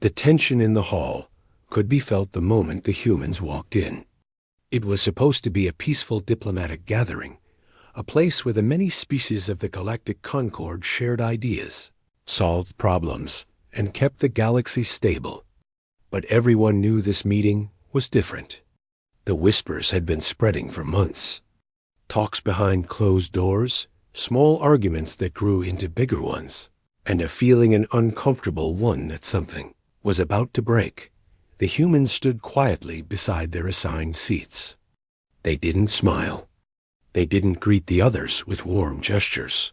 The tension in the hall could be felt the moment the humans walked in. It was supposed to be a peaceful diplomatic gathering, a place where the many species of the Galactic Concord shared ideas, solved problems, and kept the galaxy stable. But everyone knew this meeting was different. The whispers had been spreading for months. Talks behind closed doors, small arguments that grew into bigger ones, and a feeling an uncomfortable one that something was about to break. The humans stood quietly beside their assigned seats. They didn't smile. They didn't greet the others with warm gestures.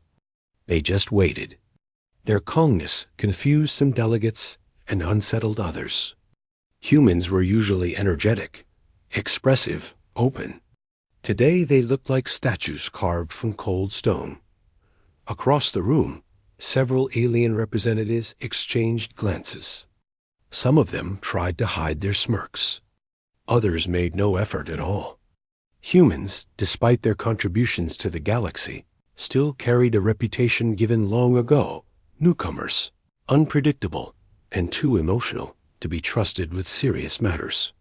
They just waited. Their calmness confused some delegates and unsettled others. Humans were usually energetic, expressive, open. Today they looked like statues carved from cold stone. Across the room, several alien representatives exchanged glances. Some of them tried to hide their smirks. Others made no effort at all. Humans, despite their contributions to the galaxy, still carried a reputation given long ago: newcomers, unpredictable, and too emotional to be trusted with serious matters.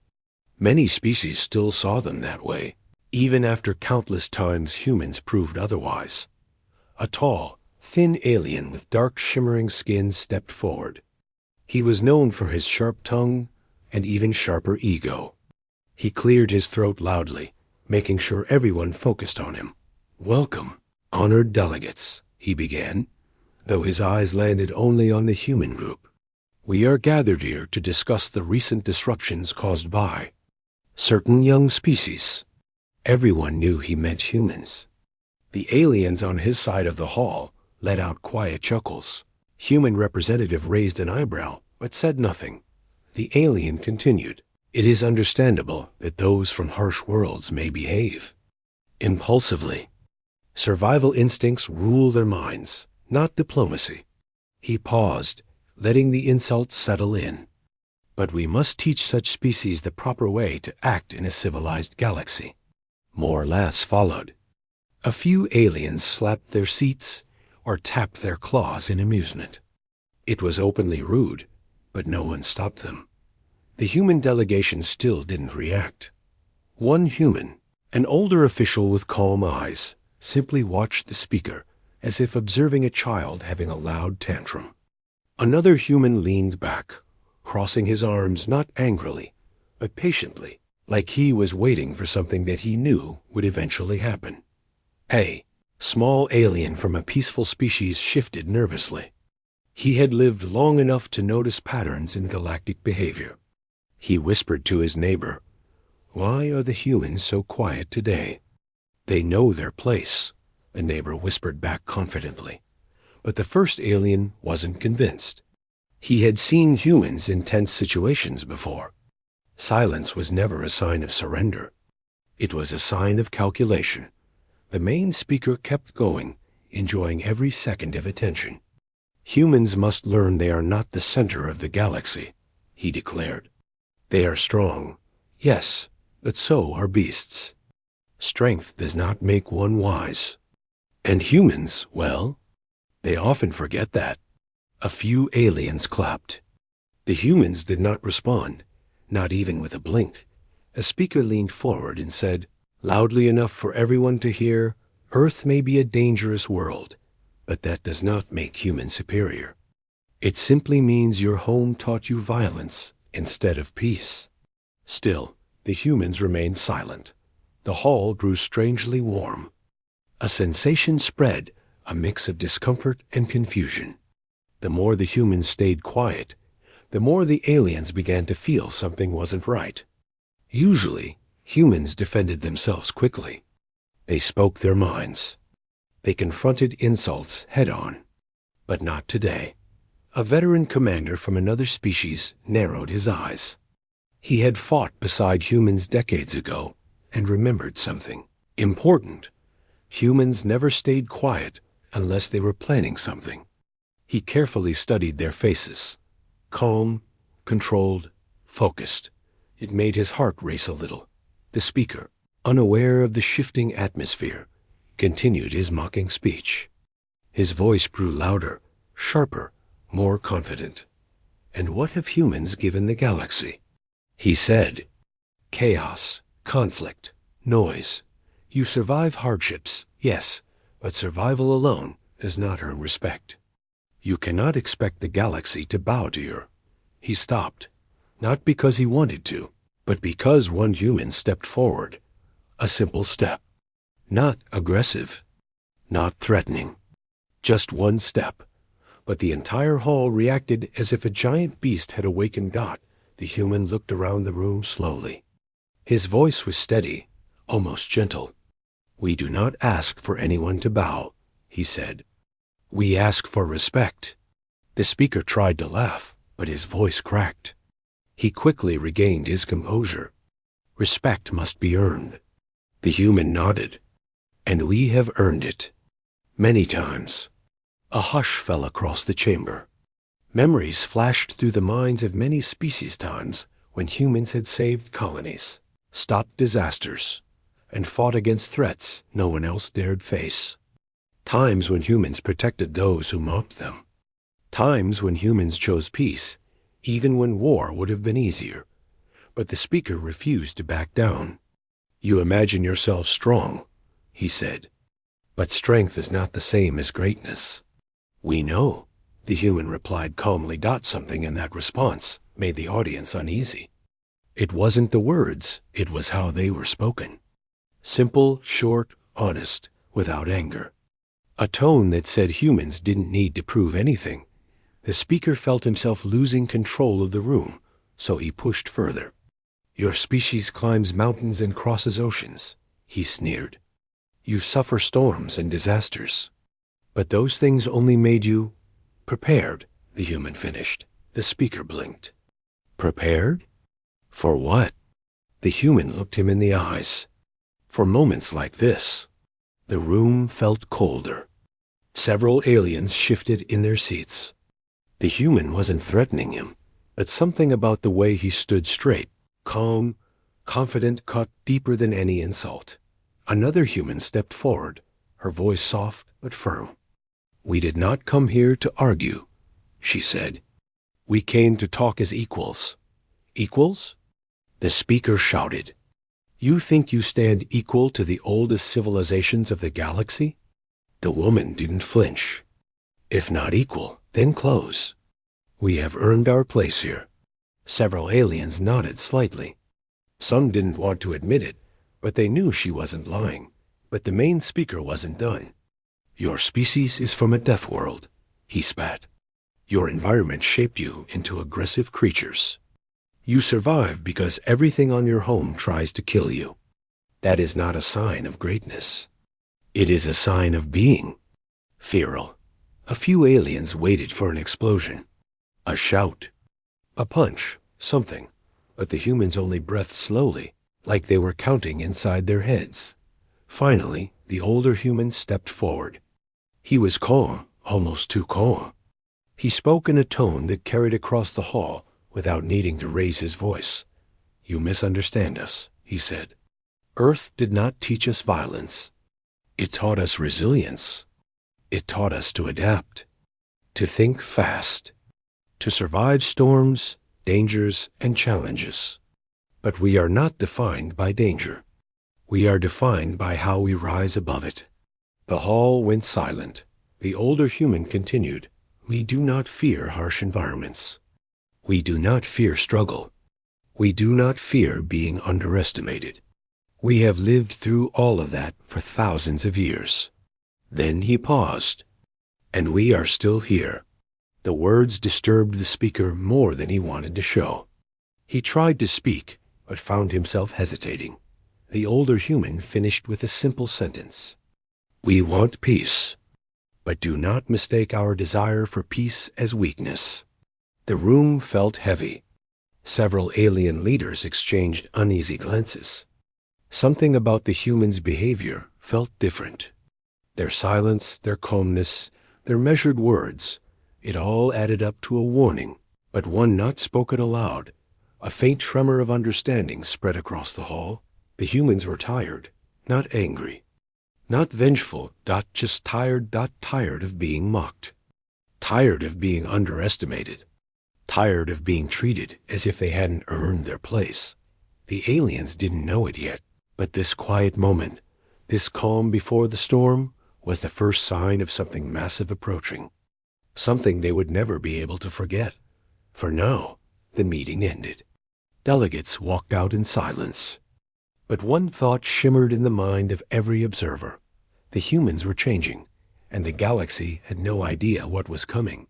Many species still saw them that way, even after countless times humans proved otherwise. A tall, thin alien with dark shimmering skin stepped forward. He was known for his sharp tongue and even sharper ego. He cleared his throat loudly, making sure everyone focused on him. "Welcome, honored delegates," he began, though his eyes landed only on the human group. "We are gathered here to discuss the recent disruptions caused by certain young species." Everyone knew he meant humans. The aliens on his side of the hall let out quiet chuckles. Human representative raised an eyebrow, but said nothing. The alien continued. "It is understandable that those from harsh worlds may behave impulsively. Survival instincts rule their minds, not diplomacy." He paused, letting the insults settle in. "But we must teach such species the proper way to act in a civilized galaxy." More laughs followed. A few aliens slapped their seats or tapped their claws in amusement. It was openly rude, but no one stopped them. The human delegation still didn't react. One human, an older official with calm eyes, simply watched the speaker as if observing a child having a loud tantrum. Another human leaned back, crossing his arms not angrily, but patiently, like he was waiting for something that he knew would eventually happen. A small alien from a peaceful species shifted nervously. He had lived long enough to notice patterns in galactic behavior. He whispered to his neighbor, "Why are the humans so quiet today?" "They know their place," the neighbor whispered back confidently. But the first alien wasn't convinced. He had seen humans in tense situations before. Silence was never a sign of surrender. It was a sign of calculation. The main speaker kept going, enjoying every second of attention. "Humans must learn they are not the center of the galaxy," he declared. "They are strong, yes, but so are beasts. Strength does not make one wise. And humans, well, they often forget that." A few aliens clapped. The humans did not respond, not even with a blink. A speaker leaned forward and said, loudly enough for everyone to hear, "Earth may be a dangerous world, but that does not make humans superior. It simply means your home taught you violence instead of peace." Still, the humans remained silent. The hall grew strangely warm. A sensation spread, a mix of discomfort and confusion. The more the humans stayed quiet, the more the aliens began to feel something wasn't right. Usually, humans defended themselves quickly. They spoke their minds. They confronted insults head-on. But not today. A veteran commander from another species narrowed his eyes. He had fought beside humans decades ago and remembered something important. Humans never stayed quiet unless they were planning something. He carefully studied their faces. Calm, controlled, focused. It made his heart race a little. The speaker, unaware of the shifting atmosphere, continued his mocking speech. His voice grew louder, sharper, more confident. "And what have humans given the galaxy?" He said, "Chaos, conflict, noise. You survive hardships, yes, but survival alone does not earn respect. You cannot expect the galaxy to bow to you." He stopped, not because he wanted to, but because one human stepped forward. A simple step. Not aggressive, not threatening. Just one step. But the entire hall reacted as if a giant beast had awakened. The human looked around the room slowly. His voice was steady, almost gentle. "We do not ask for anyone to bow," he said. "We ask for respect." The speaker tried to laugh, but his voice cracked. He quickly regained his composure. "Respect must be earned." The human nodded. "And we have earned it. Many times." A hush fell across the chamber. Memories flashed through the minds of many species times when humans had saved colonies, stopped disasters, and fought against threats no one else dared face. Times when humans protected those who mocked them. Times when humans chose peace, even when war would have been easier. But the speaker refused to back down. "You imagine yourself strong," he said. "But strength is not the same as greatness." "We know," the human replied calmly. Something in that response made the audience uneasy. It wasn't the words, it was how they were spoken. Simple, short, honest, without anger. A tone that said humans didn't need to prove anything. The speaker felt himself losing control of the room, so he pushed further. "Your species climbs mountains and crosses oceans," he sneered. "You suffer storms and disasters. But those things only made you prepared," the human finished. The speaker blinked. "Prepared? For what?" The human looked him in the eyes. "For moments like this." The room felt colder. Several aliens shifted in their seats. The human wasn't threatening him, but something about the way he stood straight, calm, confident, cut deeper than any insult. Another human stepped forward, her voice soft but firm. "We did not come here to argue," she said. "We came to talk as equals." "Equals?" The speaker shouted. "You think you stand equal to the oldest civilizations of the galaxy?" The woman didn't flinch. "If not equal, then close. We have earned our place here." Several aliens nodded slightly. Some didn't want to admit it, but they knew she wasn't lying. But the main speaker wasn't done. "Your species is from a death world," he spat. "Your environment shaped you into aggressive creatures. You survive because everything on your home tries to kill you. That is not a sign of greatness. It is a sign of being feral." A few aliens waited for an explosion. A shout. A punch. Something. But the humans only breathed slowly, like they were counting inside their heads. Finally, the older human stepped forward. He was calm, almost too calm. He spoke in a tone that carried across the hall without needing to raise his voice. "You misunderstand us," he said. "Earth did not teach us violence. It taught us resilience. It taught us to adapt, to think fast, to survive storms, dangers, and challenges. But we are not defined by danger. We are defined by how we rise above it." The hall went silent. The older human continued, "We do not fear harsh environments. We do not fear struggle. We do not fear being underestimated. We have lived through all of that for thousands of years." Then he paused. "And we are still here." The words disturbed the speaker more than he wanted to show. He tried to speak, but found himself hesitating. The older human finished with a simple sentence. "We want peace, but do not mistake our desire for peace as weakness." The room felt heavy. Several alien leaders exchanged uneasy glances. Something about the humans' behavior felt different. Their silence, their calmness, their measured words, it all added up to a warning, but one not spoken aloud. A faint tremor of understanding spread across the hall. The humans were tired, not angry. Not vengeful, just tired, tired of being mocked. Tired of being underestimated. tired of being treated as if they hadn't earned their place. The aliens didn't know it yet, but this quiet moment, this calm before the storm, was the first sign of something massive approaching. Something they would never be able to forget. For now, the meeting ended. Delegates walked out in silence. But one thought shimmered in the mind of every observer. The humans were changing, and the galaxy had no idea what was coming.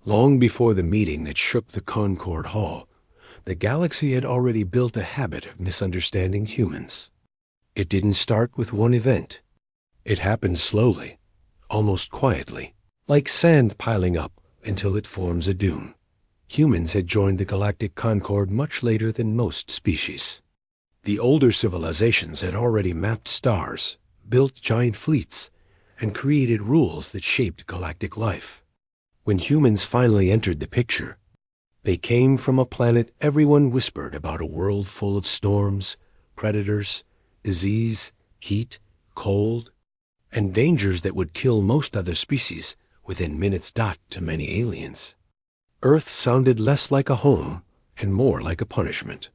Long before the meeting that shook the Concord Hall, the galaxy had already built a habit of misunderstanding humans. It didn't start with one event. It happened slowly, almost quietly, like sand piling up until it forms a dune. Humans had joined the galactic concord much later than most species. The older civilizations had already mapped stars, built giant fleets, and created rules that shaped galactic life. When humans finally entered the picture, they came from a planet everyone whispered about, a world full of storms, predators, disease, heat, cold, and dangers that would kill most other species within minutes. To many aliens, Earth sounded less like a home and more like a punishment.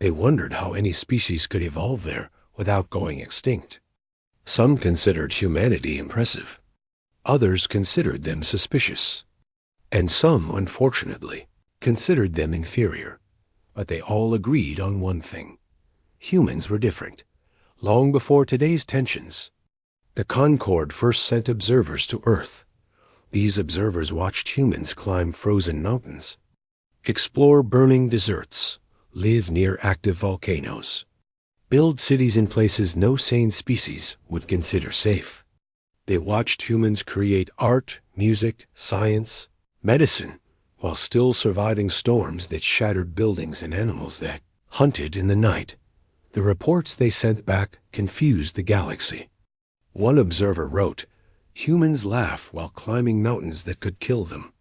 They wondered how any species could evolve there without going extinct. Some considered humanity impressive. Others considered them suspicious. And some, unfortunately, considered them inferior. But they all agreed on one thing. Humans were different. Long before today's tensions, the Concord first sent observers to Earth. These observers watched humans climb frozen mountains, explore burning deserts, live near active volcanoes, build cities in places no sane species would consider safe. They watched humans create art, music, science, medicine, while still surviving storms that shattered buildings and animals that hunted in the night. The reports they sent back confused the galaxy. One observer wrote, "Humans laugh while climbing mountains that could kill them."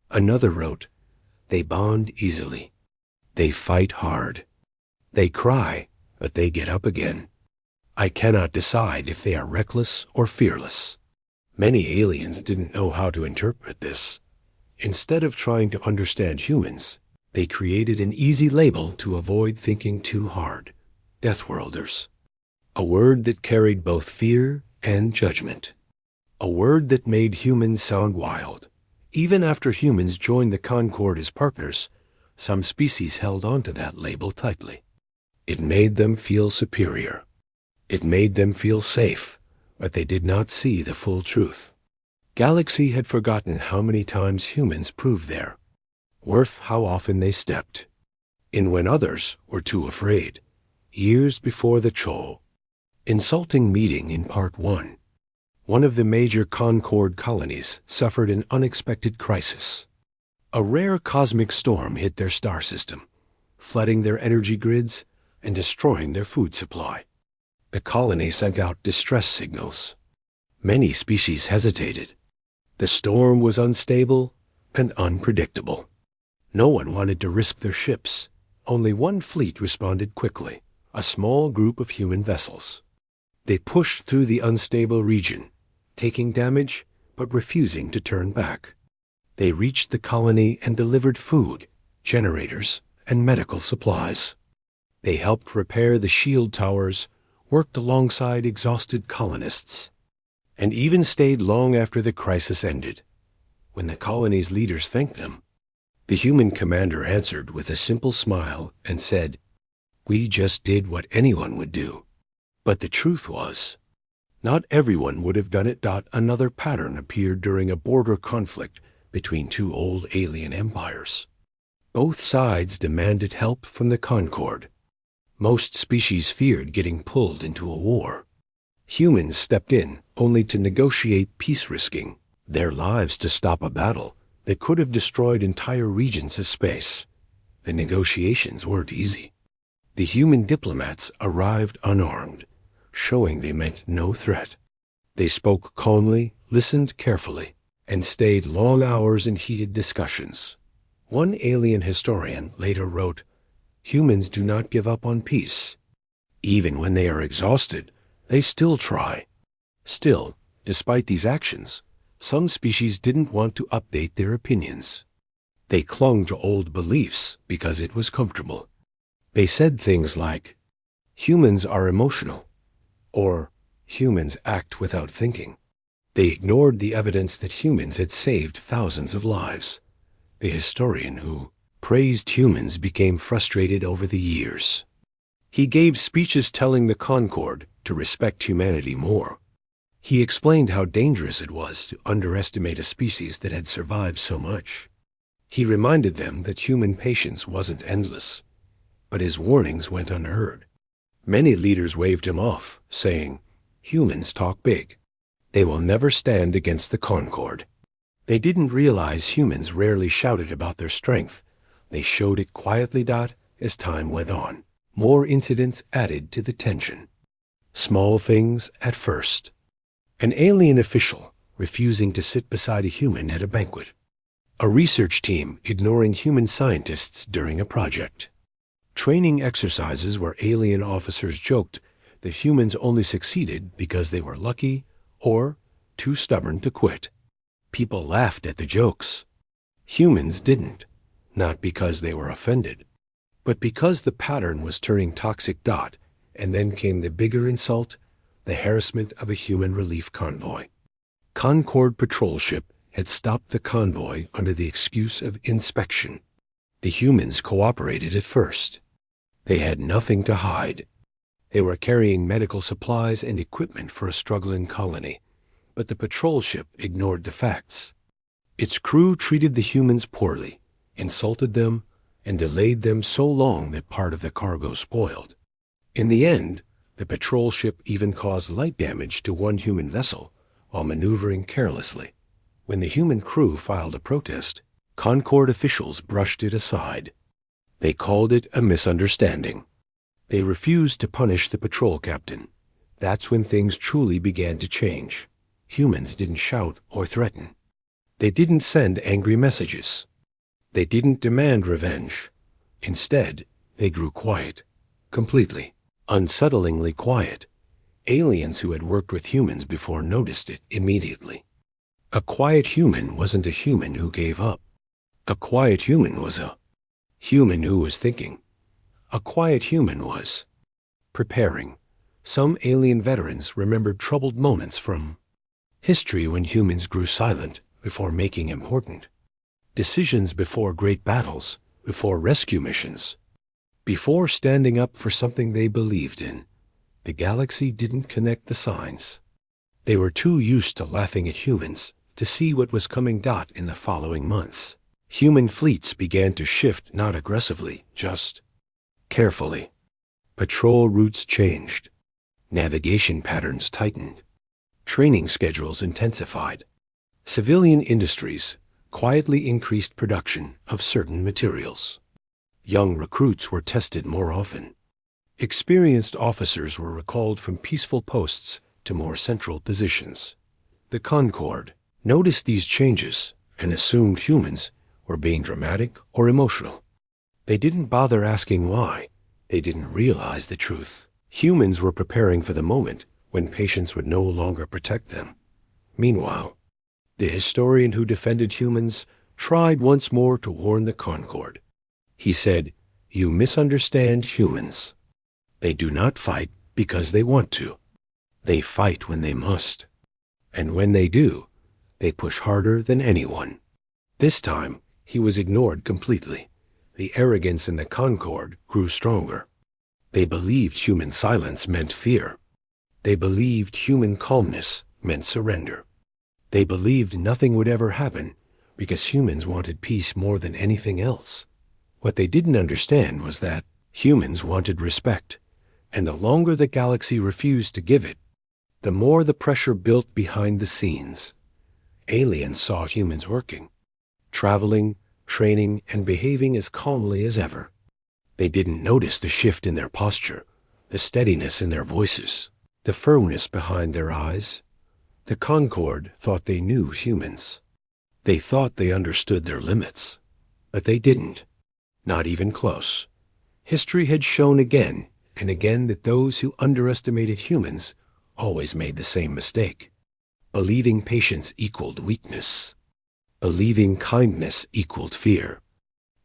Another wrote, "They bond easily. They fight hard. They cry, but they get up again. I cannot decide if they are reckless or fearless." Many aliens didn't know how to interpret this. Instead of trying to understand humans, they created an easy label to avoid thinking too hard. Deathworlders. A word that carried both fear and judgment. A word that made humans sound wild. Even after humans joined the Concord as partners, some species held on to that label tightly. It made them feel superior. It made them feel safe, but they did not see the full truth. Galaxy had forgotten how many times humans proved their worth, how often they stepped in when others were too afraid. Years before the Cho insulting meeting in Part 1, one of the major Concord colonies suffered an unexpected crisis. A rare cosmic storm hit their star system, flooding their energy grids and destroying their food supply. The colony sent out distress signals. Many species hesitated. The storm was unstable and unpredictable. No one wanted to risk their ships. Only one fleet responded quickly, a small group of human vessels. They pushed through the unstable region, taking damage but refusing to turn back. They reached the colony and delivered food, generators, and medical supplies. They helped repair the shield towers, worked alongside exhausted colonists, and even stayed long after the crisis ended. When the colony's leaders thanked them, the human commander answered with a simple smile and said, "We just did what anyone would do." But the truth was, not everyone would have done it. Another pattern appeared during a border conflict between two old alien empires. Both sides demanded help from the Concord. Most species feared getting pulled into a war. Humans stepped in only to negotiate peace, risking their lives to stop a battle that could have destroyed entire regions of space. The negotiations weren't easy. The human diplomats arrived unarmed, showing they meant no threat. They spoke calmly, listened carefully, and stayed long hours in heated discussions. One alien historian later wrote, "Humans do not give up on peace. Even when they are exhausted, they still try." Still, despite these actions, some species didn't want to update their opinions. They clung to old beliefs because it was comfortable. They said things like, humans are emotional, or humans act without thinking. They ignored the evidence that humans had saved thousands of lives. The historian who praised humans became frustrated over the years. He gave speeches telling the Concord to respect humanity more. He explained how dangerous it was to underestimate a species that had survived so much. He reminded them that human patience wasn't endless, but his warnings went unheard. Many leaders waved him off, saying, "Humans talk big. They will never stand against the Concord." They didn't realize humans rarely shouted about their strength. They showed it quietly. As time went on, more incidents added to the tension. Small things at first. An alien official refusing to sit beside a human at a banquet. A research team ignoring human scientists during a project. Training exercises where alien officers joked that humans only succeeded because they were lucky or too stubborn to quit. People laughed at the jokes. Humans didn't, not because they were offended, but because the pattern was turning toxic. And then came the bigger insult, the harassment of a human relief convoy. Concord patrol ship had stopped the convoy under the excuse of inspection. The humans cooperated at first. They had nothing to hide. They were carrying medical supplies and equipment for a struggling colony, but the patrol ship ignored the facts. Its crew treated the humans poorly, insulted them, and delayed them so long that part of the cargo spoiled. In the end, the patrol ship even caused light damage to one human vessel while maneuvering carelessly. When the human crew filed a protest, Concord officials brushed it aside. They called it a misunderstanding. They refused to punish the patrol captain. That's when things truly began to change. Humans didn't shout or threaten. They didn't send angry messages. They didn't demand revenge. Instead, they grew quiet. Completely. Unsettlingly quiet. Aliens who had worked with humans before noticed it immediately. A quiet human wasn't a human who gave up. A quiet human was a human who was thinking. A quiet human was preparing. Some alien veterans remembered troubled moments from history when humans grew silent before making important decisions, before great battles, before rescue missions, before standing up for something they believed in. The galaxy didn't connect the signs. They were too used to laughing at humans to see what was coming. In the following months, human fleets began to shift, not aggressively, just carefully. Patrol routes changed. Navigation patterns tightened. Training schedules intensified. Civilian industries quietly increased production of certain materials. Young recruits were tested more often. Experienced officers were recalled from peaceful posts to more central positions. The Concord noticed these changes and assumed humans were being dramatic or emotional. They didn't bother asking why. They didn't realize the truth. Humans were preparing for the moment when patience would no longer protect them. Meanwhile, the historian who defended humans tried once more to warn the Concord. He said, "You misunderstand humans. They do not fight because they want to. They fight when they must. And when they do, they push harder than anyone." This time, he was ignored completely. The arrogance in the Concord grew stronger. They believed human silence meant fear. They believed human calmness meant surrender. They believed nothing would ever happen because humans wanted peace more than anything else. What they didn't understand was that humans wanted respect, and the longer the galaxy refused to give it, the more the pressure built behind the scenes. Aliens saw humans working, traveling, training, and behaving as calmly as ever. They didn't notice the shift in their posture, the steadiness in their voices, the firmness behind their eyes. The Concord thought they knew humans. They thought they understood their limits, but they didn't. Not even close. History had shown again and again that those who underestimated humans always made the same mistake, believing patience equaled weakness. Believing kindness equaled fear.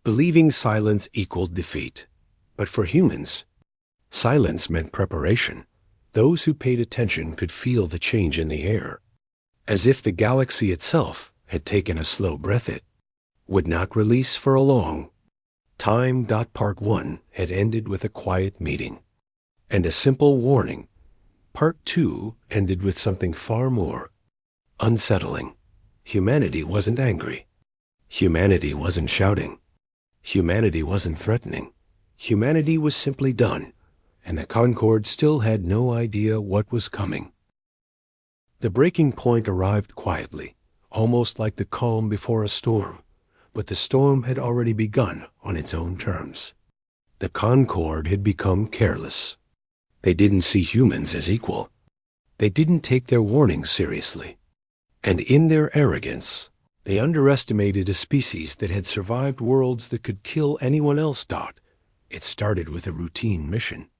Believing silence equaled defeat. But for humans, silence meant preparation. Those who paid attention could feel the change in the air, as if the galaxy itself had taken a slow breath. It would not release for a long time. Part 1 had ended with a quiet meeting and a simple warning. Part 2 ended with something far more unsettling. Humanity wasn't angry. Humanity wasn't shouting. Humanity wasn't threatening. Humanity was simply done, and the Concord still had no idea what was coming. The breaking point arrived quietly, almost like the calm before a storm, but the storm had already begun on its own terms. The Concord had become careless. They didn't see humans as equal. They didn't take their warnings seriously. And in their arrogance, they underestimated a species that had survived worlds that could kill anyone else. It started with a routine mission.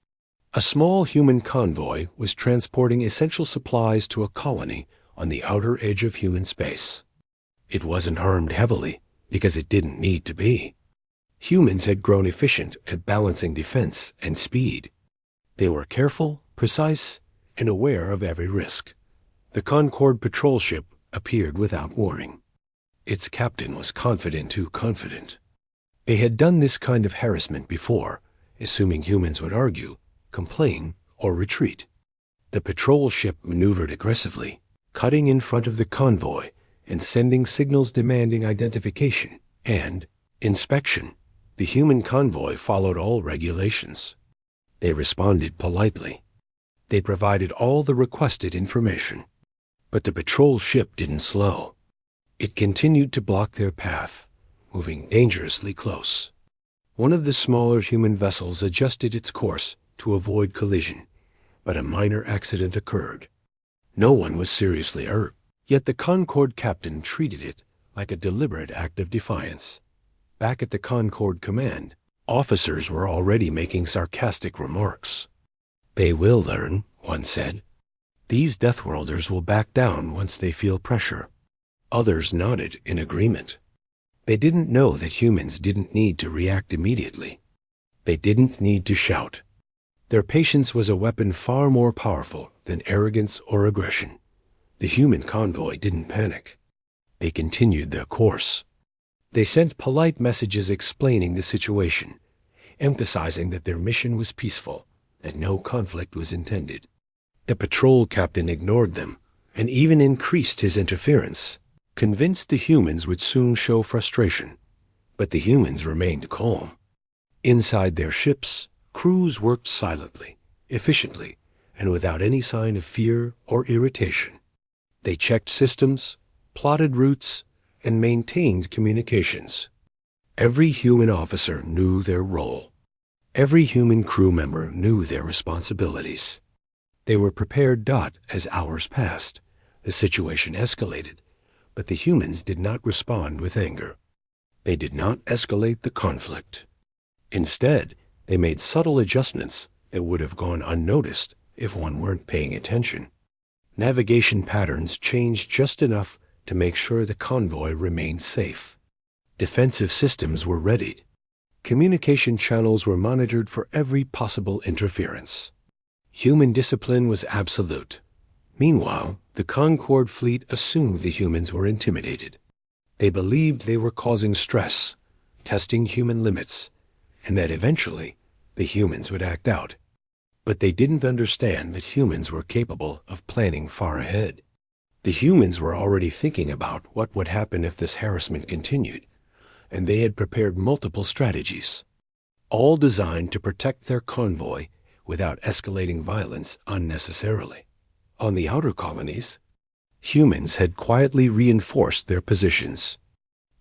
A small human convoy was transporting essential supplies to a colony on the outer edge of human space. It wasn't harmed heavily because it didn't need to be. Humans had grown efficient at balancing defense and speed. They were careful, precise, and aware of every risk. The Concord patrol ship appeared without warning. Its captain was confident, too confident. They had done this kind of harassment before, assuming humans would argue, complain, or retreat. The patrol ship maneuvered aggressively, cutting in front of the convoy and sending signals demanding identification and inspection. The human convoy followed all regulations. They responded politely. They provided all the requested information. But the patrol ship didn't slow. It continued to block their path, moving dangerously close. One of the smaller human vessels adjusted its course to avoid collision, but a minor accident occurred. No one was seriously hurt, yet the Concord captain treated it like a deliberate act of defiance. Back at the Concord command, officers were already making sarcastic remarks. "They will learn," one said. "These Deathworlders will back down once they feel pressure." Others nodded in agreement. They didn't know that humans didn't need to react immediately. They didn't need to shout. Their patience was a weapon far more powerful than arrogance or aggression. The human convoy didn't panic. They continued their course. They sent polite messages explaining the situation, emphasizing that their mission was peaceful, that no conflict was intended. The patrol captain ignored them and even increased his interference, convinced the humans would soon show frustration. But the humans remained calm. Inside their ships, crews worked silently, efficiently, and without any sign of fear or irritation. They checked systems, plotted routes, and maintained communications. Every human officer knew their role. Every human crew member knew their responsibilities. They were prepared. As hours passed, the situation escalated, but the humans did not respond with anger. They did not escalate the conflict. Instead, they made subtle adjustments that would have gone unnoticed if one weren't paying attention. Navigation patterns changed just enough to make sure the convoy remained safe. Defensive systems were readied. Communication channels were monitored for every possible interference. Human discipline was absolute. Meanwhile, the Concord fleet assumed the humans were intimidated. They believed they were causing stress, testing human limits, and that eventually the humans would act out. But they didn't understand that humans were capable of planning far ahead. The humans were already thinking about what would happen if this harassment continued, and they had prepared multiple strategies, all designed to protect their convoy without escalating violence unnecessarily. On the outer colonies, humans had quietly reinforced their positions.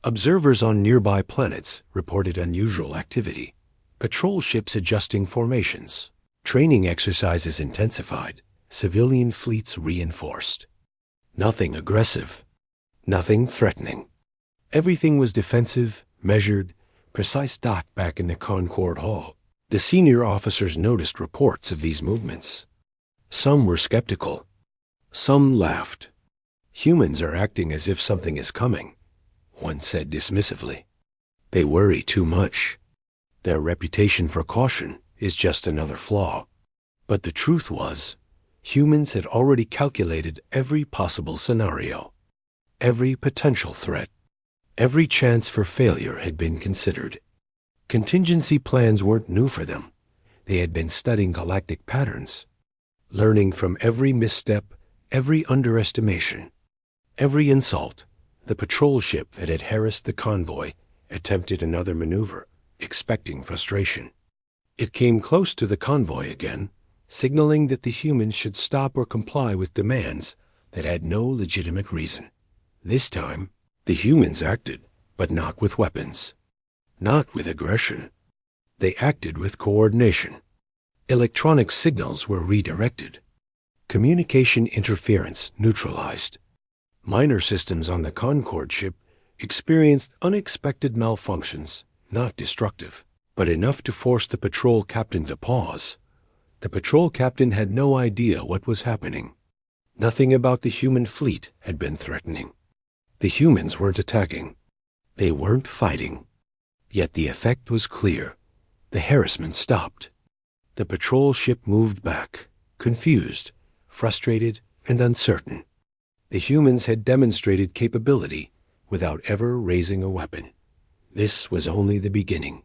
Observers on nearby planets reported unusual activity, patrol ships adjusting formations, training exercises intensified, civilian fleets reinforced. Nothing aggressive, nothing threatening. Everything was defensive, measured, precise. Back in the Concord Hall, the senior officers noticed reports of these movements. Some were skeptical. Some laughed. Humans are acting as if something is coming. one said dismissively. They worry too much. Their reputation for caution is just another flaw. But the truth was, humans had already calculated every possible scenario. Every potential threat, every chance for failure had been considered. Contingency plans weren't new for them. They had been studying galactic patterns, learning from every misstep, every underestimation, every insult. The patrol ship that had harassed the convoy attempted another maneuver, expecting frustration. It came close to the convoy again, signaling that the humans should stop or comply with demands that had no legitimate reason. This time, the humans acted, but not with weapons, not with aggression. They acted with coordination. Electronic signals were redirected. Communication interference neutralized. Minor systems on the Concorde ship experienced unexpected malfunctions, not destructive, but enough to force the patrol captain to pause. The patrol captain had no idea what was happening. Nothing about the human fleet had been threatening. The humans weren't attacking. They weren't fighting. Yet the effect was clear. The harassment stopped. The patrol ship moved back, confused, frustrated, and uncertain. The humans had demonstrated capability without ever raising a weapon. This was only the beginning.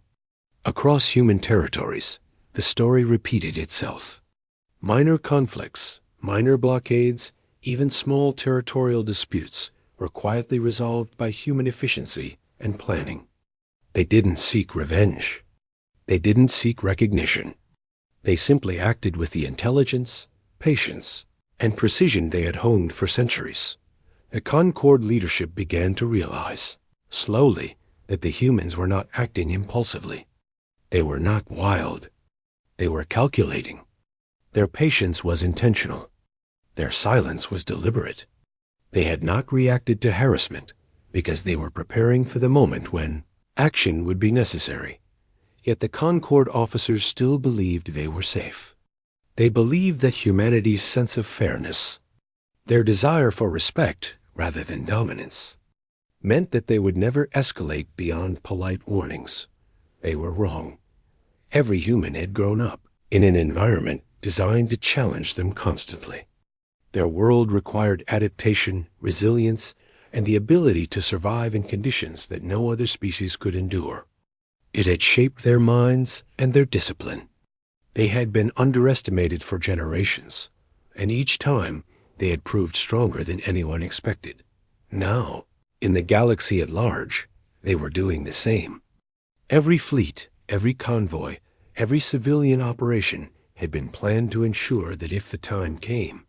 Across human territories, the story repeated itself. Minor conflicts, minor blockades, even small territorial disputes were quietly resolved by human efficiency and planning. They didn't seek revenge. They didn't seek recognition. They simply acted with the intelligence, patience, and precision they had honed for centuries. The Concorde leadership began to realize, slowly, that the humans were not acting impulsively. They were not wild. They were calculating. Their patience was intentional. Their silence was deliberate. They had not reacted to harassment because they were preparing for the moment when action would be necessary. Yet the Concorde officers still believed they were safe. They believed that humanity's sense of fairness, their desire for respect rather than dominance, meant that they would never escalate beyond polite warnings. They were wrong. Every human had grown up in an environment designed to challenge them constantly. Their world required adaptation, resilience, and the ability to survive in conditions that no other species could endure. It had shaped their minds and their discipline. They had been underestimated for generations, and each time they had proved stronger than anyone expected. Now, in the galaxy at large, they were doing the same. Every fleet, every convoy, every civilian operation had been planned to ensure that if the time came,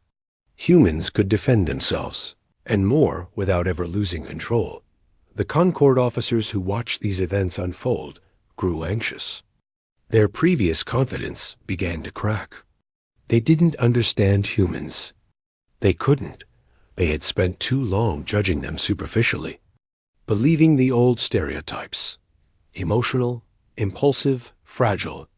humans could defend themselves, and more without ever losing control. The Concorde officers who watched these events unfold grew anxious. Their previous confidence began to crack. They didn't understand humans. They couldn't. They had spent too long judging them superficially, believing the old stereotypes. Emotional, impulsive, fragile,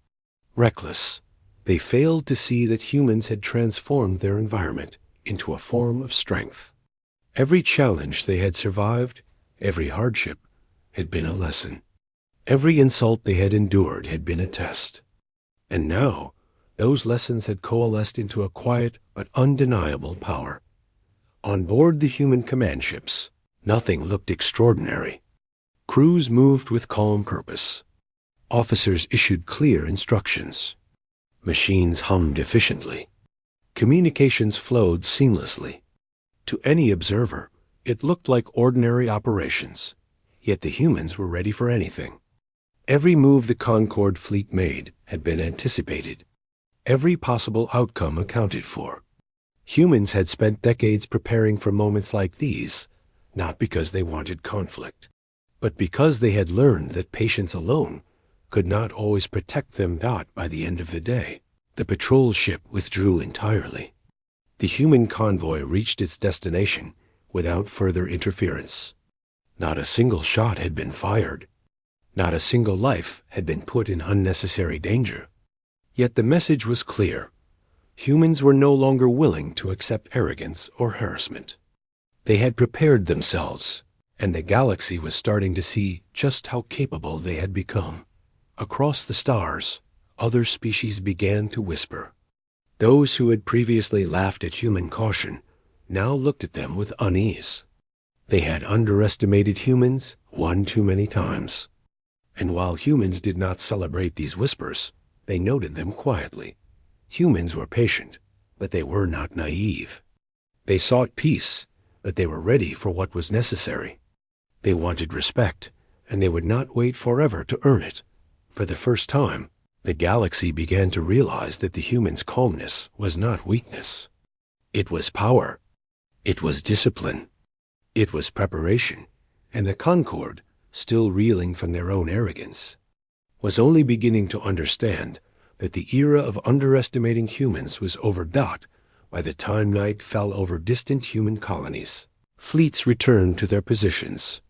reckless. They failed to see that humans had transformed their environment into a form of strength. Every challenge they had survived, every hardship, had been a lesson. Every insult they had endured had been a test. And now, those lessons had coalesced into a quiet but undeniable power. On board the human command ships, nothing looked extraordinary. Crews moved with calm purpose. Officers issued clear instructions. Machines hummed efficiently. Communications flowed seamlessly. To any observer, it looked like ordinary operations, yet the humans were ready for anything. Every move the Concorde fleet made had been anticipated. Every possible outcome accounted for. Humans had spent decades preparing for moments like these, not because they wanted conflict, but because they had learned that patience alone could not always protect them. By the end of the day, the patrol ship withdrew entirely. The human convoy reached its destination without further interference. Not a single shot had been fired. Not a single life had been put in unnecessary danger. Yet the message was clear. Humans were no longer willing to accept arrogance or harassment. They had prepared themselves, and the galaxy was starting to see just how capable they had become. Across the stars, other species began to whisper. Those who had previously laughed at human caution now looked at them with unease. They had underestimated humans one too many times. And while humans did not celebrate these whispers, they noted them quietly. Humans were patient, but they were not naive. They sought peace, but they were ready for what was necessary. They wanted respect, and they would not wait forever to earn it. For the first time, the galaxy began to realize that the humans' calmness was not weakness. It was power. It was discipline. It was preparation, and the Concord, still reeling from their own arrogance, was only beginning to understand that the era of underestimating humans was overdought by the time night fell over distant human colonies. Fleets returned to their positions.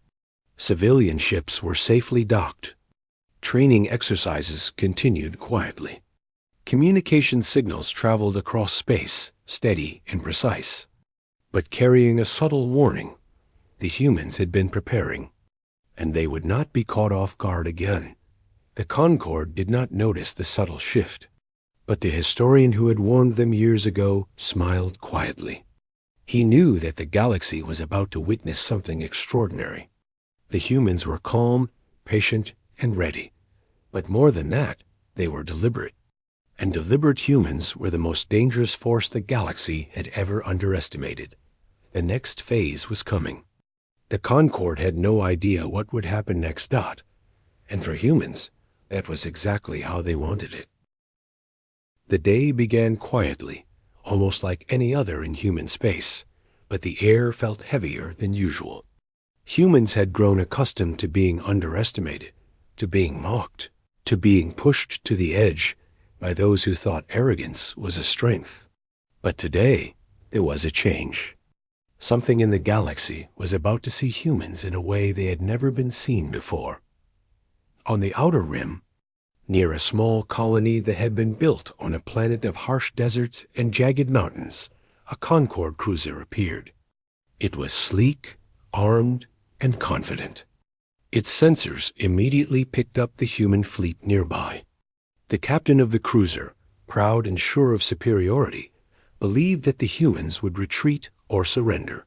Civilian ships were safely docked. Training exercises continued quietly. Communication signals traveled across space, steady and precise, but carrying a subtle warning. The humans had been preparing, and they would not be caught off guard again. The Concord did not notice the subtle shift, but the historian who had warned them years ago smiled quietly. He knew that the galaxy was about to witness something extraordinary. The humans were calm, patient, and ready. But more than that, they were deliberate. And deliberate humans were the most dangerous force the galaxy had ever underestimated. The next phase was coming. The Concord had no idea what would happen next. And for humans, that was exactly how they wanted it. The day began quietly, almost like any other in human space, but the air felt heavier than usual. Humans had grown accustomed to being underestimated, to being mocked, to being pushed to the edge by those who thought arrogance was a strength. But today, there was a change. Something in the galaxy was about to see humans in a way they had never been seen before. On the outer rim, near a small colony that had been built on a planet of harsh deserts and jagged mountains, a Concord cruiser appeared. It was sleek, armed, and confident. Its sensors immediately picked up the human fleet nearby. The captain of the cruiser, proud and sure of superiority, believed that the humans would retreat or surrender.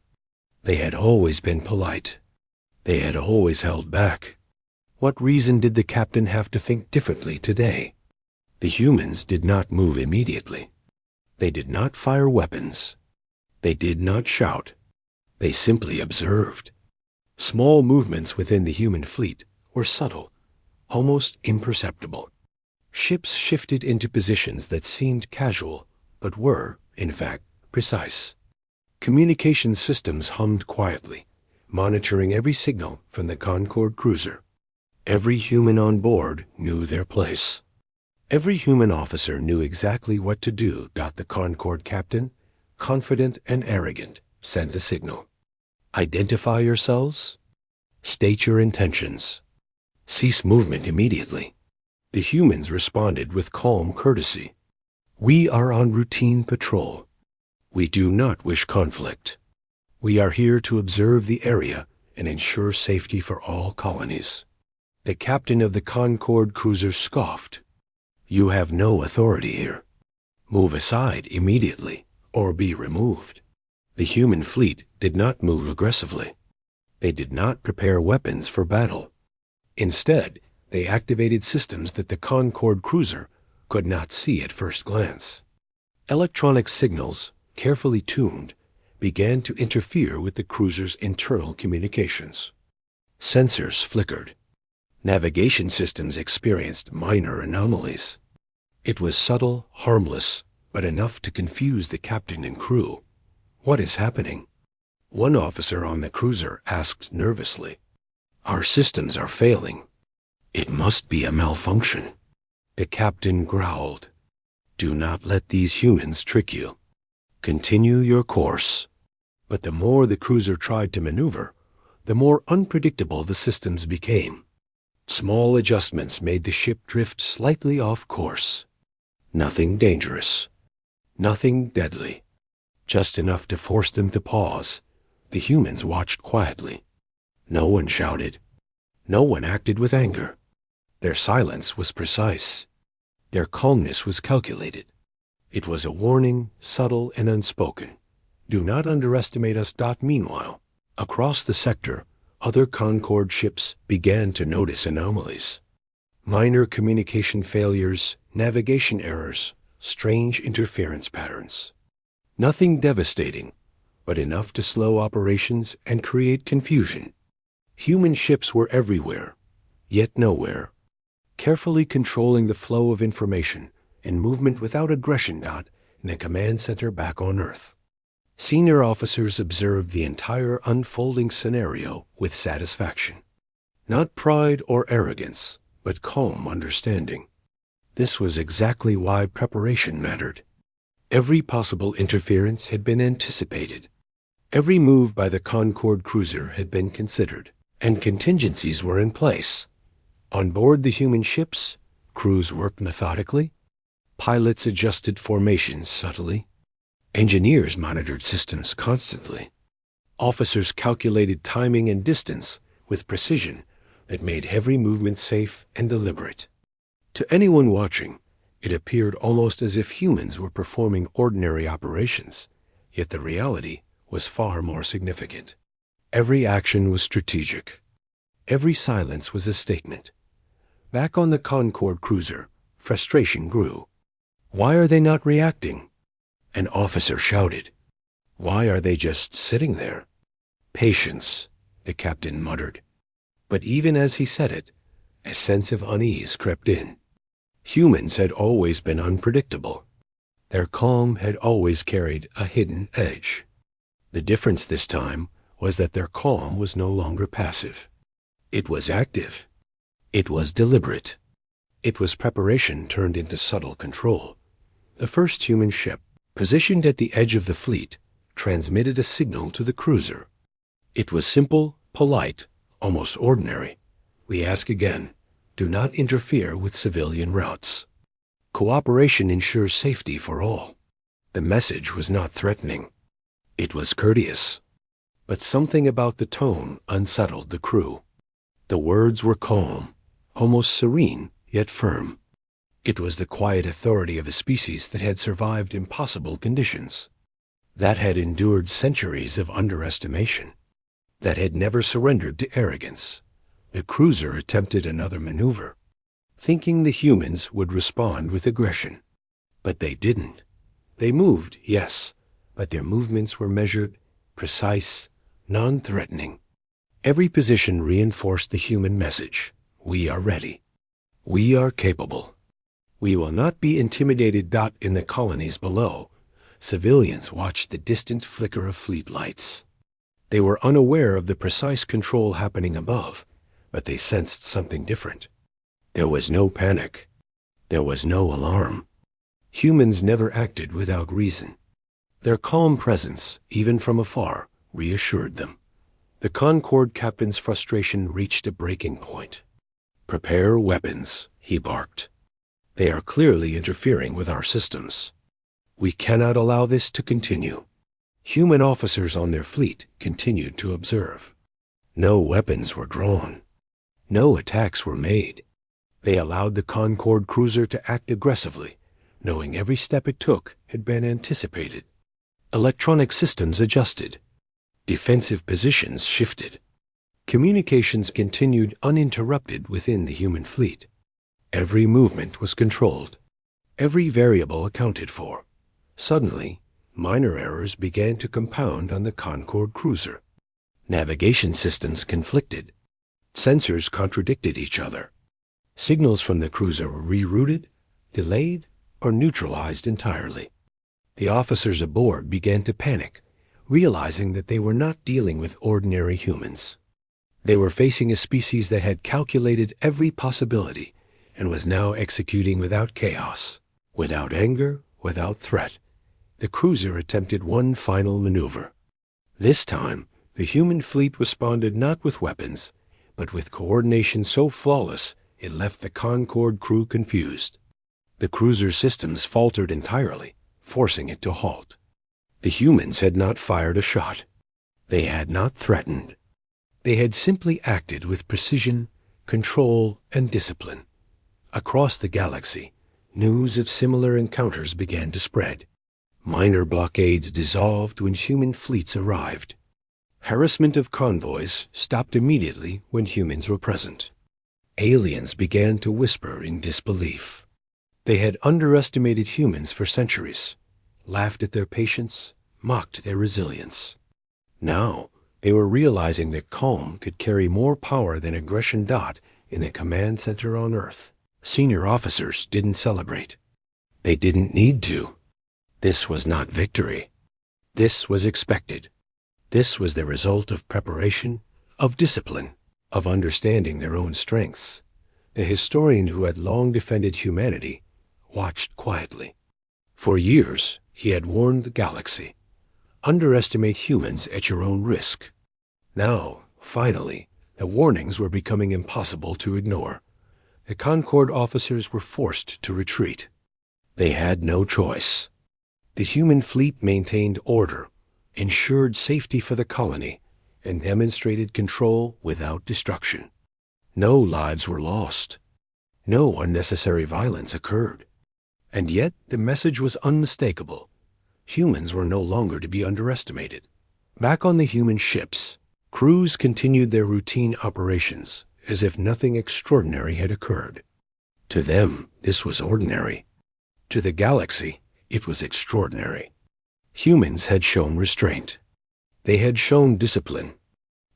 They had always been polite. They had always held back. What reason did the captain have to think differently today? The humans did not move immediately. They did not fire weapons. They did not shout. They simply observed. Small movements within the human fleet were subtle, almost imperceptible. Ships shifted into positions that seemed casual, but were, in fact, precise. Communication systems hummed quietly, monitoring every signal from the Concord cruiser. Every human on board knew their place. Every human officer knew exactly what to do. The Concord captain, confident and arrogant, sent the signal. Identify yourselves. State your intentions. Cease movement immediately. The humans responded with calm courtesy. We are on routine patrol. We do not wish conflict. We are here to observe the area and ensure safety for all colonies. The captain of the Concord cruiser scoffed. You have no authority here. Move aside immediately or be removed. The human fleet did not move aggressively. They did not prepare weapons for battle. Instead, they activated systems that the Concord cruiser could not see at first glance. Electronic signals, carefully tuned, began to interfere with the cruiser's internal communications. Sensors flickered. Navigation systems experienced minor anomalies. It was subtle, harmless, but enough to confuse the captain and crew. What is happening? One officer on the cruiser asked nervously. Our systems are failing. It must be a malfunction. The captain growled. Do not let these humans trick you. Continue your course. But the more the cruiser tried to maneuver, the more unpredictable the systems became. Small adjustments made the ship drift slightly off course. Nothing dangerous. Nothing deadly. Just enough to force them to pause. The humans watched quietly. No one shouted. No one acted with anger. Their silence was precise. Their calmness was calculated. It was a warning, subtle and unspoken. Do not underestimate us. Meanwhile, across the sector, other Concord ships began to notice anomalies. Minor communication failures, navigation errors, strange interference patterns. Nothing devastating, but enough to slow operations and create confusion. Human ships were everywhere, yet nowhere, carefully controlling the flow of information and movement without aggression. In a command center back on Earth. Senior officers observed the entire unfolding scenario with satisfaction. Not pride or arrogance, but calm understanding. This was exactly why preparation mattered. Every possible interference had been anticipated. Every move by the Concord cruiser had been considered, and contingencies were in place. On board the human ships, crews worked methodically. Pilots adjusted formations subtly. Engineers monitored systems constantly. Officers calculated timing and distance with precision that made every movement safe and deliberate. To anyone watching, it appeared almost as if humans were performing ordinary operations, yet the reality was far more significant. Every action was strategic. Every silence was a statement. Back on the Concord cruiser, frustration grew. Why are they not reacting? An officer shouted. Why are they just sitting there? Patience, the captain muttered. But even as he said it, a sense of unease crept in. Humans had always been unpredictable. Their calm had always carried a hidden edge. The difference this time was that their calm was no longer passive. It was active. It was deliberate. It was preparation turned into subtle control. The first human ship, positioned at the edge of the fleet, transmitted a signal to the cruiser. It was simple, polite, almost ordinary. We ask again, do not interfere with civilian routes. Cooperation ensures safety for all. The message was not threatening. It was courteous. But something about the tone unsettled the crew. The words were calm, almost serene, yet firm. It was the quiet authority of a species that had survived impossible conditions, that had endured centuries of underestimation, that had never surrendered to arrogance. The cruiser attempted another maneuver, thinking the humans would respond with aggression. But they didn't. They moved, yes, but their movements were measured, precise, non-threatening. Every position reinforced the human message. We are ready. We are capable. We will not be intimidated. In the colonies below, civilians watched the distant flicker of fleet lights. They were unaware of the precise control happening above, but they sensed something different. There was no panic. There was no alarm. Humans never acted without reason. Their calm presence, even from afar, reassured them. The Concord captain's frustration reached a breaking point. Prepare weapons, he barked. They are clearly interfering with our systems. We cannot allow this to continue. Human officers on their fleet continued to observe. No weapons were drawn. No attacks were made. They allowed the Concord cruiser to act aggressively, knowing every step it took had been anticipated. Electronic systems adjusted. Defensive positions shifted. Communications continued uninterrupted within the human fleet. Every movement was controlled. Every variable accounted for. Suddenly, minor errors began to compound on the Concord cruiser. Navigation systems conflicted. Sensors contradicted each other. Signals from the cruiser were rerouted, delayed, or neutralized entirely. The officers aboard began to panic, realizing that they were not dealing with ordinary humans. They were facing a species that had calculated every possibility and was now executing without chaos, without anger, without threat. The cruiser attempted one final maneuver. This time, the human fleet responded not with weapons, but with coordination so flawless it left the Concord crew confused. The cruiser's systems faltered entirely, forcing it to halt. The humans had not fired a shot. They had not threatened. They had simply acted with precision, control, and discipline. Across the galaxy, news of similar encounters began to spread. Minor blockades dissolved when human fleets arrived. Harassment of convoys stopped immediately when humans were present. Aliens began to whisper in disbelief. They had underestimated humans for centuries, laughed at their patience, mocked their resilience. Now, they were realizing that calm could carry more power than aggression. In a command center on Earth, senior officers didn't celebrate. They didn't need to. This was not victory. This was expected. This was the result of preparation, of discipline, of understanding their own strengths. The historian who had long defended humanity watched quietly. For years, he had warned the galaxy. Underestimate humans at your own risk. Now, finally, the warnings were becoming impossible to ignore. The Concord officers were forced to retreat. They had no choice. The human fleet maintained order, ensured safety for the colony, and demonstrated control without destruction. No lives were lost. No unnecessary violence occurred. And yet the message was unmistakable. Humans were no longer to be underestimated. Back on the human ships, crews continued their routine operations as if nothing extraordinary had occurred. To them, this was ordinary. To the galaxy, it was extraordinary. Humans had shown restraint. They had shown discipline.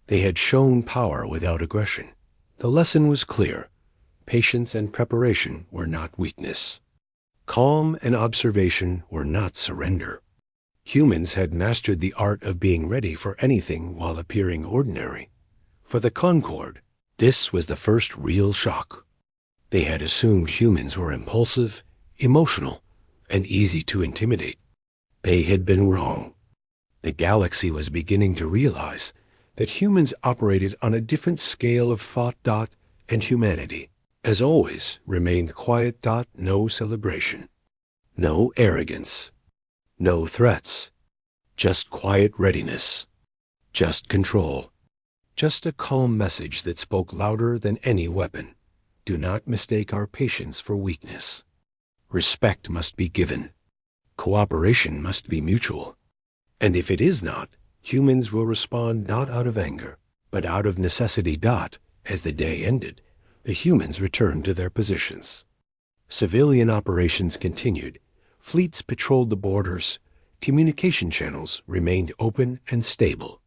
They had shown power without aggression. The lesson was clear. Patience and preparation were not weakness. Calm and observation were not surrender. Humans had mastered the art of being ready for anything while appearing ordinary. For the Concord, this was the first real shock. They had assumed humans were impulsive, emotional, and easy to intimidate. They had been wrong. The galaxy was beginning to realize that humans operated on a different scale of thought. And humanity, as always, remained quiet. No celebration. No arrogance. No threats. Just quiet readiness. Just control. Just a calm message that spoke louder than any weapon. Do not mistake our patience for weakness. Respect must be given. Cooperation must be mutual. And if it is not, humans will respond not out of anger, but out of necessity. As the day ended, the humans returned to their positions. Civilian operations continued. Fleets patrolled the borders. Communication channels remained open and stable.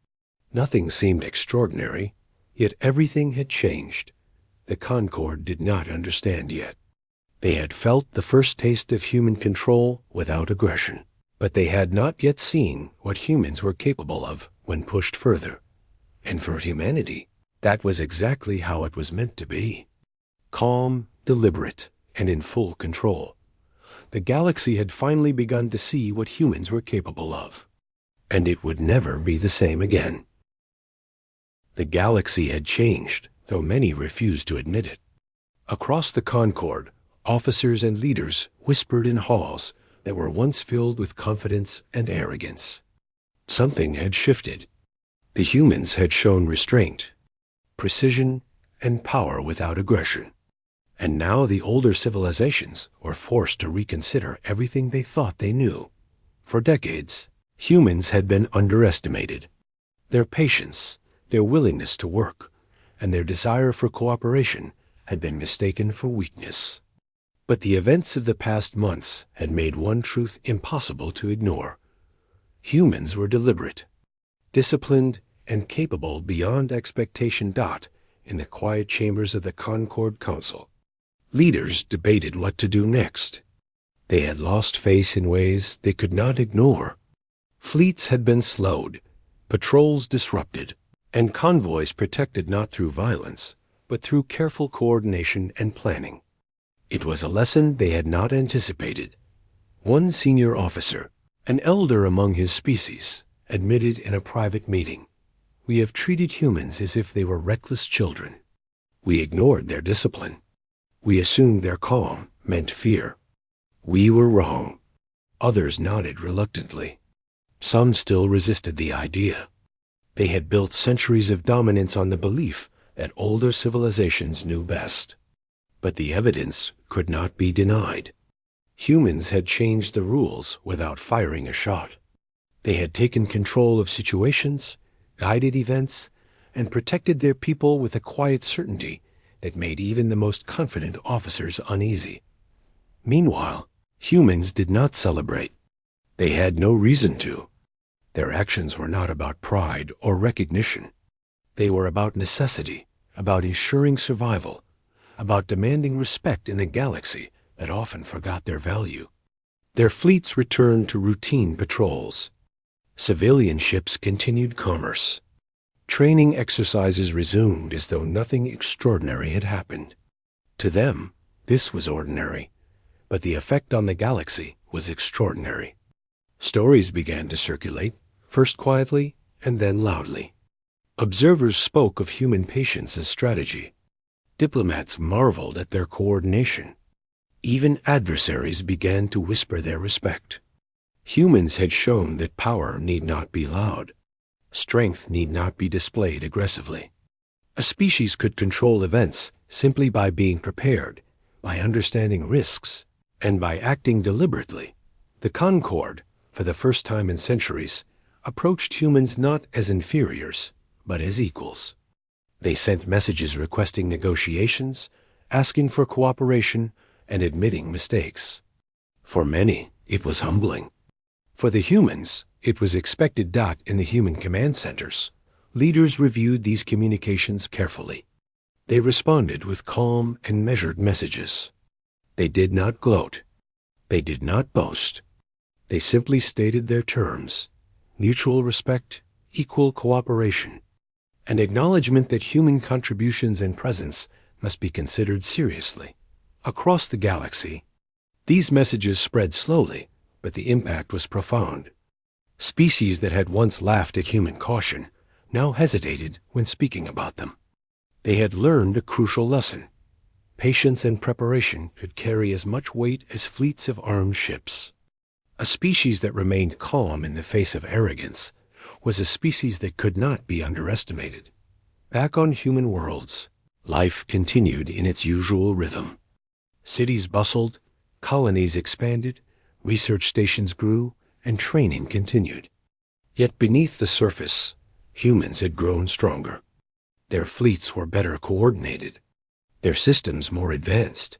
Nothing seemed extraordinary, yet everything had changed. The Concord did not understand yet. They had felt the first taste of human control without aggression, but they had not yet seen what humans were capable of when pushed further. And for humanity, that was exactly how it was meant to be. Calm, deliberate, and in full control. The galaxy had finally begun to see what humans were capable of. And it would never be the same again. The galaxy had changed, though many refused to admit it. Across the Concord, officers and leaders whispered in halls that were once filled with confidence and arrogance. Something had shifted. The humans had shown restraint, precision, and power without aggression. And now the older civilizations were forced to reconsider everything they thought they knew. For decades, humans had been underestimated. Their patience, their willingness to work, and their desire for cooperation had been mistaken for weakness. But the events of the past months had made one truth impossible to ignore. Humans were deliberate, disciplined, and capable beyond expectation. In the quiet chambers of the Concord Council, leaders debated what to do next. They had lost face in ways they could not ignore. Fleets had been slowed, patrols disrupted, and convoys protected not through violence, but through careful coordination and planning. It was a lesson they had not anticipated. One senior officer, an elder among his species, admitted in a private meeting, "We have treated humans as if they were reckless children. We ignored their discipline. We assumed their calm meant fear. We were wrong." Others nodded reluctantly. Some still resisted the idea. They had built centuries of dominance on the belief that older civilizations knew best. But the evidence could not be denied. Humans had changed the rules without firing a shot. They had taken control of situations, guided events, and protected their people with a quiet certainty that made even the most confident officers uneasy. Meanwhile, humans did not celebrate. They had no reason to. Their actions were not about pride or recognition. They were about necessity, about ensuring survival, about demanding respect in a galaxy that often forgot their value. Their fleets returned to routine patrols. Civilian ships continued commerce. Training exercises resumed as though nothing extraordinary had happened. To them, this was ordinary, but the effect on the galaxy was extraordinary. Stories began to circulate, first quietly and then loudly. Observers spoke of human patience as strategy. Diplomats marveled at their coordination. Even adversaries began to whisper their respect. Humans had shown that power need not be loud. Strength need not be displayed aggressively. A species could control events simply by being prepared, by understanding risks, and by acting deliberately. The Concord, for the first time in centuries, approached humans not as inferiors, but as equals. They sent messages requesting negotiations, asking for cooperation, and admitting mistakes. For many, it was humbling. For the humans, it was expected. In the human command centers, leaders reviewed these communications carefully. They responded with calm and measured messages. They did not gloat. They did not boast. They simply stated their terms: mutual respect, equal cooperation, an acknowledgement that human contributions and presence must be considered seriously. Across the galaxy, these messages spread slowly, but the impact was profound. Species that had once laughed at human caution now hesitated when speaking about them. They had learned a crucial lesson. Patience and preparation could carry as much weight as fleets of armed ships. A species that remained calm in the face of arrogance was a species that could not be underestimated. Back on human worlds, life continued in its usual rhythm. Cities bustled, colonies expanded, research stations grew, and training continued. Yet beneath the surface, humans had grown stronger. Their fleets were better coordinated, their systems more advanced.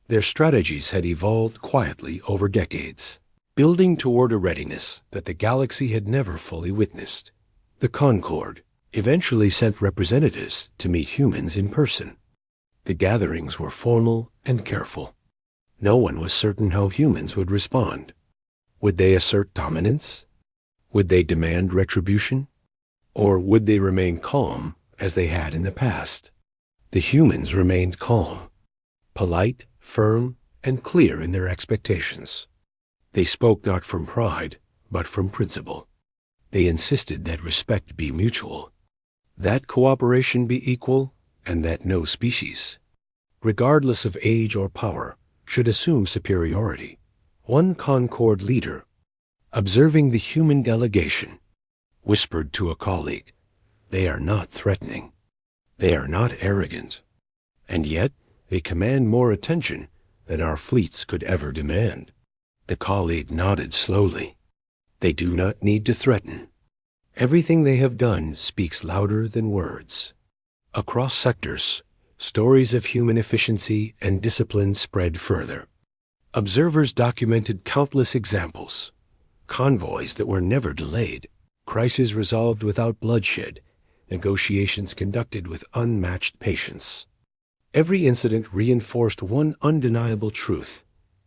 Their strategies had evolved quietly over decades, building toward a readiness that the galaxy had never fully witnessed. The Concord eventually sent representatives to meet humans in person. The gatherings were formal and careful. No one was certain how humans would respond. Would they assert dominance? Would they demand retribution? Or would they remain calm as they had in the past? The humans remained calm, polite, firm, and clear in their expectations. They spoke not from pride, but from principle. They insisted that respect be mutual, that cooperation be equal, and that no species, regardless of age or power, should assume superiority. One Concord leader, observing the human delegation, whispered to a colleague, "They are not threatening. They are not arrogant. And yet they command more attention than our fleets could ever demand." The colleague nodded slowly. "They do not need to threaten. Everything they have done speaks louder than words." Across sectors, stories of human efficiency and discipline spread further. Observers documented countless examples: convoys that were never delayed, crises resolved without bloodshed, negotiations conducted with unmatched patience. Every incident reinforced one undeniable truth: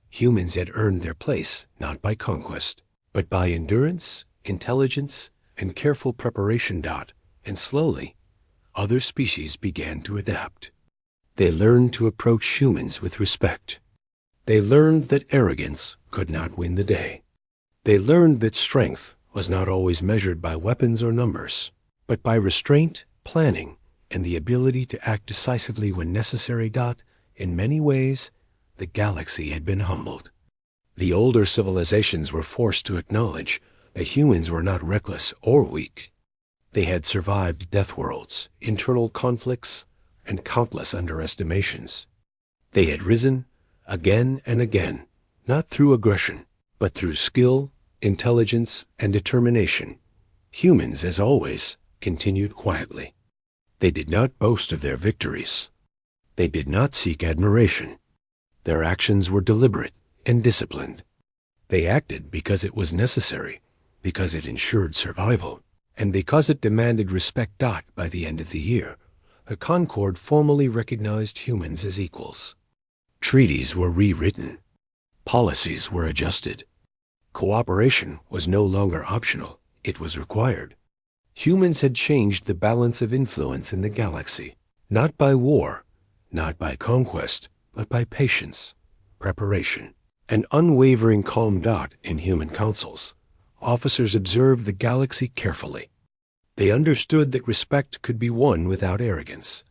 humans had earned their place not by conquest, but by endurance, intelligence, and careful preparation. And slowly, other species began to adapt. They learned to approach humans with respect. They learned that arrogance could not win the day. They learned that strength was not always measured by weapons or numbers, but by restraint, planning, and the ability to act decisively when necessary. In many ways, the galaxy had been humbled. The older civilizations were forced to acknowledge that humans were not reckless or weak. They had survived Deathworlds, internal conflicts, and countless underestimations. They had risen again and again, not through aggression, but through skill, intelligence, and determination. Humans, as always, continued quietly. They did not boast of their victories. They did not seek admiration. Their actions were deliberate and disciplined. They acted because it was necessary, because it ensured survival, and because it demanded respect. By the end of the year, the Concord formally recognized humans as equals. Treaties were rewritten. Policies were adjusted. Cooperation was no longer optional, it was required. Humans had changed the balance of influence in the galaxy, not by war, not by conquest, but by patience, preparation, and unwavering calm. In human councils, officers observed the galaxy carefully. They understood that respect could be won without arrogance,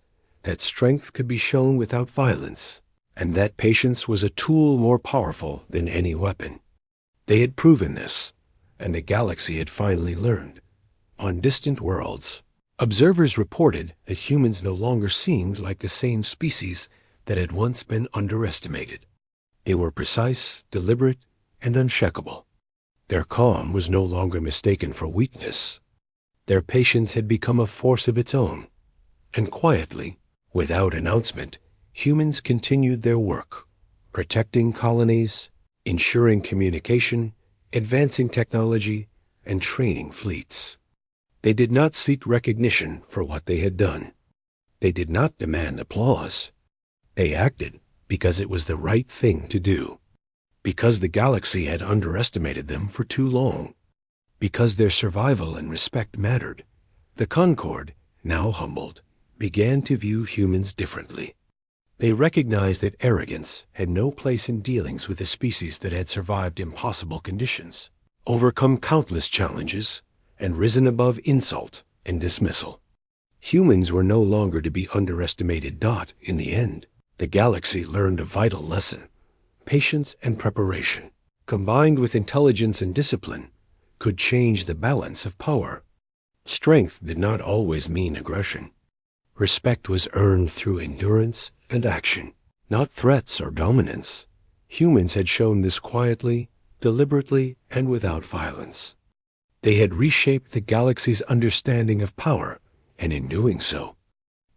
that strength could be shown without violence, and that patience was a tool more powerful than any weapon. They had proven this, and the galaxy had finally learned. On distant worlds, observers reported that humans no longer seemed like the same species that had once been underestimated. They were precise, deliberate, and unshakable. Their calm was no longer mistaken for weakness. Their patience had become a force of its own. And quietly, without announcement, humans continued their work, protecting colonies, ensuring communication, advancing technology, and training fleets. They did not seek recognition for what they had done. They did not demand applause. They acted because it was the right thing to do, because the galaxy had underestimated them for too long, because their survival and respect mattered. The Concord, now humbled, began to view humans differently. They recognized that arrogance had no place in dealings with a species that had survived impossible conditions, overcome countless challenges, and risen above insult and dismissal. Humans were no longer to be underestimated. In the end, the galaxy learned a vital lesson. Patience and preparation, combined with intelligence and discipline, could change the balance of power. Strength did not always mean aggression. Respect was earned through endurance and action, not threats or dominance. Humans had shown this quietly, deliberately, and without violence. They had reshaped the galaxy's understanding of power, and in doing so,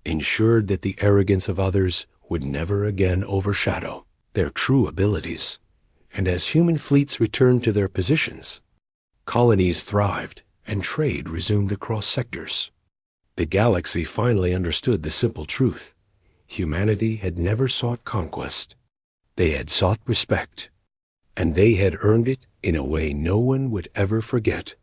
ensured that the arrogance of others would never again overshadow their true abilities. And as human fleets returned to their positions, colonies thrived and trade resumed across sectors. The galaxy finally understood the simple truth. Humanity had never sought conquest. They had sought respect, and they had earned it in a way no one would ever forget.